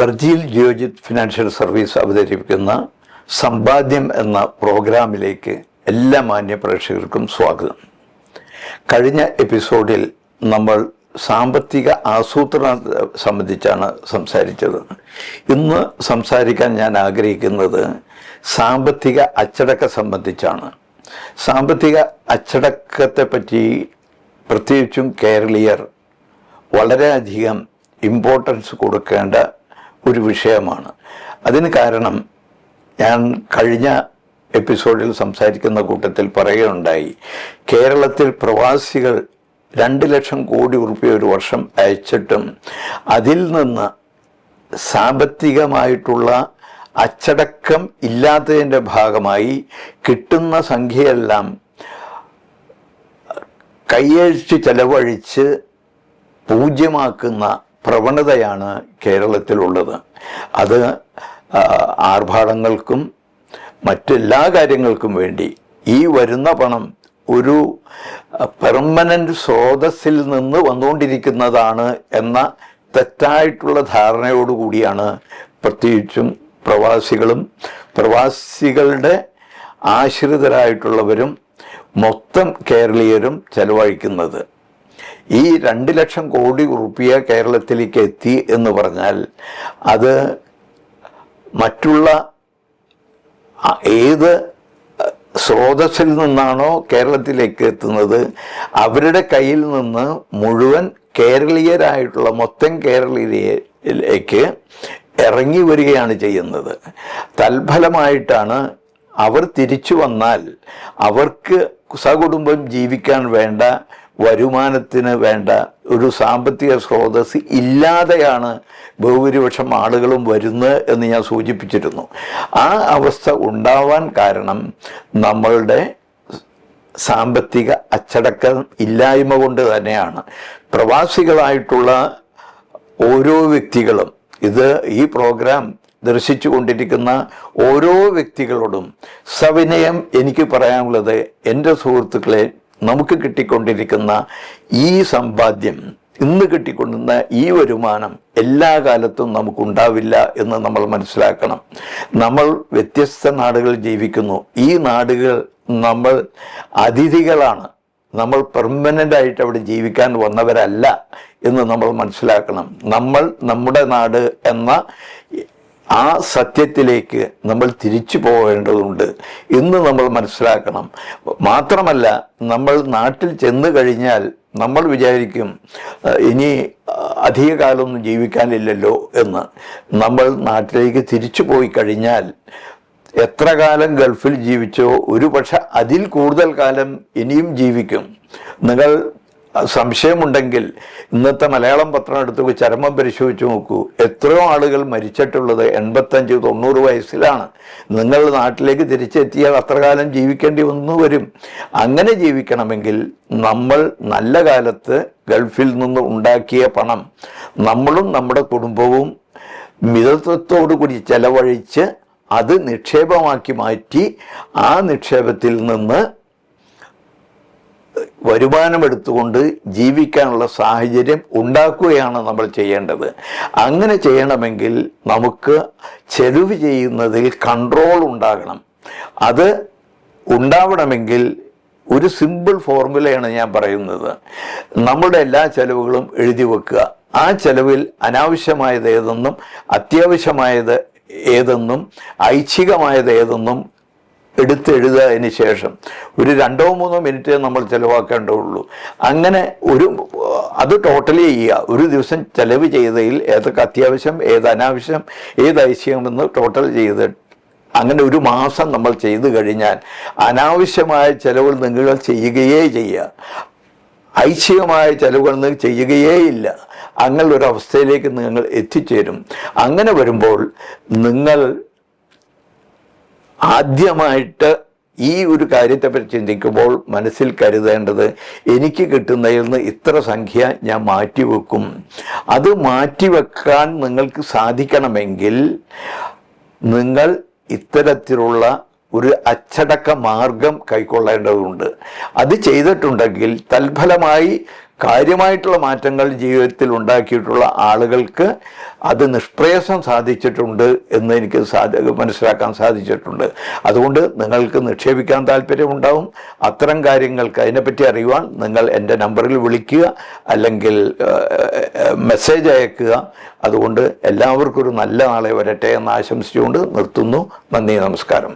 Burjeel Geojit financial service അവതരിപ്പിക്കുന്ന സമ്പാദ്യം എന്ന പ്രോഗ്രാമിലേക്ക് എല്ലാ മാന്യ പ്രേക്ഷകർക്കും സ്വാഗതം. കഴിഞ്ഞ എപ്പിസോഡിൽ നമ്മൾ സാമ്പത്തിക ആസൂത്രണത്തെ സംബന്ധിച്ചാണ് സംസാരിച്ചത്. ഇന്ന് സംസാരിക്കാൻ ഞാൻ ആഗ്രഹിക്കുന്നത് സാമ്പത്തിക അച്ചടക്കം സംബന്ധിച്ചാണ്. സാമ്പത്തിക അച്ചടക്കത്തെപ്പറ്റി പ്രത്യേകിച്ചും കേരളീയർ വളരെയധികം ഇമ്പോർട്ടൻസ് കൊടുക്കേണ്ട ഒരു വിഷയമാണ്. അതിന് കാരണം ഞാൻ കഴിഞ്ഞ എപ്പിസോഡിൽ സംസാരിക്കുന്ന കൂട്ടത്തിൽ പറയുകയുണ്ടായി, കേരളത്തിൽ പ്രവാസികൾ 2 ലക്ഷം കോടി രൂപ ഒരു വർഷം അയച്ചിട്ടും അതിൽ നിന്ന് സാമ്പത്തികമായിട്ടുള്ള അച്ചടക്കം ഇല്ലാത്തതിൻ്റെ ഭാഗമായി കിട്ടുന്ന സംഖ്യയെല്ലാം കൈയഴിച്ച് ചെലവഴിച്ച് പൂജ്യമാക്കുന്ന പ്രവണതയാണ് കേരളത്തിലുള്ളത്. അത് ആർഭാടങ്ങൾക്കും മറ്റെല്ലാ കാര്യങ്ങൾക്കും വേണ്ടി ഈ വരുന്ന പണം ഒരു പെർമനൻ്റ് സ്രോതസ്സിൽ നിന്ന് വന്നുകൊണ്ടിരിക്കുന്നതാണ് എന്ന തെറ്റായിട്ടുള്ള ധാരണയോടുകൂടിയാണ് പ്രത്യേകിച്ചും പ്രവാസികളും പ്രവാസികളുടെ ആശ്രിതരായിട്ടുള്ളവരും മൊത്തം കേരളീയരും ചെലവഴിക്കുന്നത്. ഈ 2 ലക്ഷം കോടി രൂപ കേരളത്തിലേക്ക് എത്തി എന്ന് പറഞ്ഞാൽ അത് മറ്റുള്ള ഏത് സ്രോതസ്സിൽ നിന്നാണോ കേരളത്തിലേക്ക് എത്തുന്നത് അവരുടെ കയ്യിൽ നിന്ന് മുഴുവൻ കേരളീയരായിട്ടുള്ള മൊത്തം കേരളീയരിലേക്ക് ഇറങ്ങി വരികയാണ് ചെയ്യുന്നത്. തൽഫലമായിട്ടാണ് അവർ തിരിച്ചു വന്നാൽ അവർക്ക് സകുടുംബം ജീവിക്കാൻ വേണ്ട വരുമാനത്തിന് വേണ്ട ഒരു സാമ്പത്തിക സ്രോതസ് ഇല്ലാതെയാണ് ബഹുഭൂരിപക്ഷം ആളുകളും വരുന്നത് എന്ന് ഞാൻ സൂചിപ്പിച്ചിരുന്നു. ആ അവസ്ഥ ഉണ്ടാവാൻ കാരണം നമ്മളുടെ സാമ്പത്തിക അച്ചടക്കം ഇല്ലായ്മ കൊണ്ട് തന്നെയാണ്. പ്രവാസികളായിട്ടുള്ള ഓരോ വ്യക്തികളും ഈ പ്രോഗ്രാം ദർശിച്ചു കൊണ്ടിരിക്കുന്ന ഓരോ വ്യക്തികളോടും സവിനയം എനിക്ക് പറയാനുള്ളത്, എൻ്റെ സുഹൃത്തുക്കളെ, നമുക്ക് കിട്ടിക്കൊണ്ടിരിക്കുന്ന ഈ സമ്പാദ്യം, ഇന്ന് കിട്ടിക്കൊണ്ടിരുന്ന ഈ വരുമാനം എല്ലാ കാലത്തും നമുക്കുണ്ടാവില്ല എന്ന് നമ്മൾ മനസ്സിലാക്കണം. നമ്മൾ വ്യത്യസ്ത നാടുകളിൽ ജീവിക്കുന്നു. ഈ നാടുകൾ നമ്മൾ അതിഥികളാണ്. നമ്മൾ പെർമനൻ്റായിട്ട് അവിടെ ജീവിക്കാൻ വന്നവരല്ല എന്ന് നമ്മൾ മനസ്സിലാക്കണം. നമ്മൾ നമ്മുടെ നാട് എന്ന ആ സത്യത്തിലേക്ക് നമ്മൾ തിരിച്ചു പോകേണ്ടതുണ്ട് എന്ന് നമ്മൾ മനസ്സിലാക്കണം. മാത്രമല്ല, നമ്മൾ നാട്ടിൽ ചെന്ന് കഴിഞ്ഞാൽ നമ്മൾ വിചാരിക്കും ഇനി അധിക കാലമൊന്നും ജീവിക്കാനില്ലല്ലോ എന്ന്. നമ്മൾ നാട്ടിലേക്ക് തിരിച്ചു പോയി കഴിഞ്ഞാൽ എത്ര കാലം ഗൾഫിൽ ജീവിച്ചോ ഒരു പക്ഷെ അതിൽ കൂടുതൽ കാലം ഇനിയും ജീവിക്കും. നിങ്ങൾ സംശയമുണ്ടെങ്കിൽ ഇന്നത്തെ മലയാളം പത്രം എടുത്ത് ചരമം പരിശോധിച്ച് നോക്കൂ. എത്രയോ ആളുകൾ മരിച്ചിട്ടുള്ളത് 85-90 വയസ്സിലാണ്. നിങ്ങൾ നാട്ടിലേക്ക് തിരിച്ചെത്തിയാൽ അത്ര കാലം ജീവിക്കേണ്ടി വരും. അങ്ങനെ ജീവിക്കണമെങ്കിൽ നമ്മൾ നല്ല കാലത്ത് ഗൾഫിൽ നിന്ന് ഉണ്ടാക്കിയ പണം നമ്മളും നമ്മുടെ കുടുംബവും മിതത്വത്തോടു കൂടി ചെലവഴിച്ച് അത് നിക്ഷേപമാക്കി മാറ്റി ആ നിക്ഷേപത്തിൽ നിന്ന് വരുമാനമെടുത്തുകൊണ്ട് ജീവിക്കാനുള്ള സാഹചര്യം ഉണ്ടാക്കുകയാണ് നമ്മൾ ചെയ്യേണ്ടത്. അങ്ങനെ ചെയ്യണമെങ്കിൽ നമുക്ക് ചെലവ് ചെയ്യുന്നതിൽ കൺട്രോൾ ഉണ്ടാകണം. അത് ഉണ്ടാവണമെങ്കിൽ ഒരു സിമ്പിൾ ഫോർമുലയാണ് ഞാൻ പറയുന്നത്. നമ്മുടെ എല്ലാ ചെലവുകളും എഴുതി വെക്കുക. ആ ചെലവിൽ അനാവശ്യമായത് ഏതെന്നും അത്യാവശ്യമായത് ഏതെന്നും ഐച്ഛികമായത് ഏതെന്നും എടുത്തെഴുതിയതിന് ശേഷം ഒരു 2-3 മിനിറ്റ് നമ്മൾ ചിലവാക്കേണ്ടതുള്ളൂ. അങ്ങനെ അത് ടോട്ടലി ചെയ്യുക. ഒരു ദിവസം ചെലവ് ചെയ്തതിൽ ഏതൊക്കെ അത്യാവശ്യം, ഏത് അനാവശ്യം, ഏത് ഐച്ഛികമെന്ന് ടോട്ടൽ ചെയ്ത് അങ്ങനെ ഒരു മാസം നമ്മൾ ചെയ്തു കഴിഞ്ഞാൽ അനാവശ്യമായ ചെലവുകൾ നിങ്ങൾ ചെയ്യുകയേ ചെയ്യുക, ഐച്ഛികമായ ചെലവുകൾ നിങ്ങൾ ചെയ്യുകയേ ഇല്ല. അങ്ങനെ ഒരു അവസ്ഥയിലേക്ക് നിങ്ങൾ എത്തിച്ചേരും. അങ്ങനെ വരുമ്പോൾ നിങ്ങൾ ആദ്യമായിട്ട് ഈ ഒരു കാര്യത്തെപ്പറ്റി ചിന്തിക്കുമ്പോൾ മനസ്സിൽ കരുതേണ്ടത്, എനിക്ക് കിട്ടുന്നതിൽ നിന്ന് ഇത്ര സംഖ്യ ഞാൻ മാറ്റിവെക്കും. അത് മാറ്റിവെക്കാൻ നിങ്ങൾക്ക് സാധിക്കണമെങ്കിൽ നിങ്ങൾ ഇത്തരത്തിലുള്ള ഒരു അച്ചടക്ക മാർഗം കൈക്കൊള്ളേണ്ടതുണ്ട്. അത് ചെയ്തിട്ടുണ്ടെങ്കിൽ തൽഫലമായി കാര്യമായിട്ടുള്ള മാറ്റങ്ങൾ ജീവിതത്തിൽ ഉണ്ടാക്കിയിട്ടുള്ള ആളുകൾക്ക് അത് നിഷ്പ്രയാസം സാധിച്ചിട്ടുണ്ട് എന്ന് എനിക്ക് മനസ്സിലാക്കാൻ സാധിച്ചിട്ടുണ്ട്. അതുകൊണ്ട് നിങ്ങൾക്ക് നിക്ഷേപിക്കാൻ താല്പര്യമുണ്ടാവും. അത്തരം കാര്യങ്ങൾക്ക് അതിനെപ്പറ്റി അറിയുവാൻ നിങ്ങൾ എൻ്റെ നമ്പറിൽ വിളിക്കുക, അല്ലെങ്കിൽ മെസ്സേജ് അയക്കുക. അതുകൊണ്ട് എല്ലാവർക്കും ഒരു നല്ല നാളെ വരട്ടെ എന്ന് ആശംസിച്ചുകൊണ്ട് നിർത്തുന്നു. നന്ദി, നമസ്കാരം.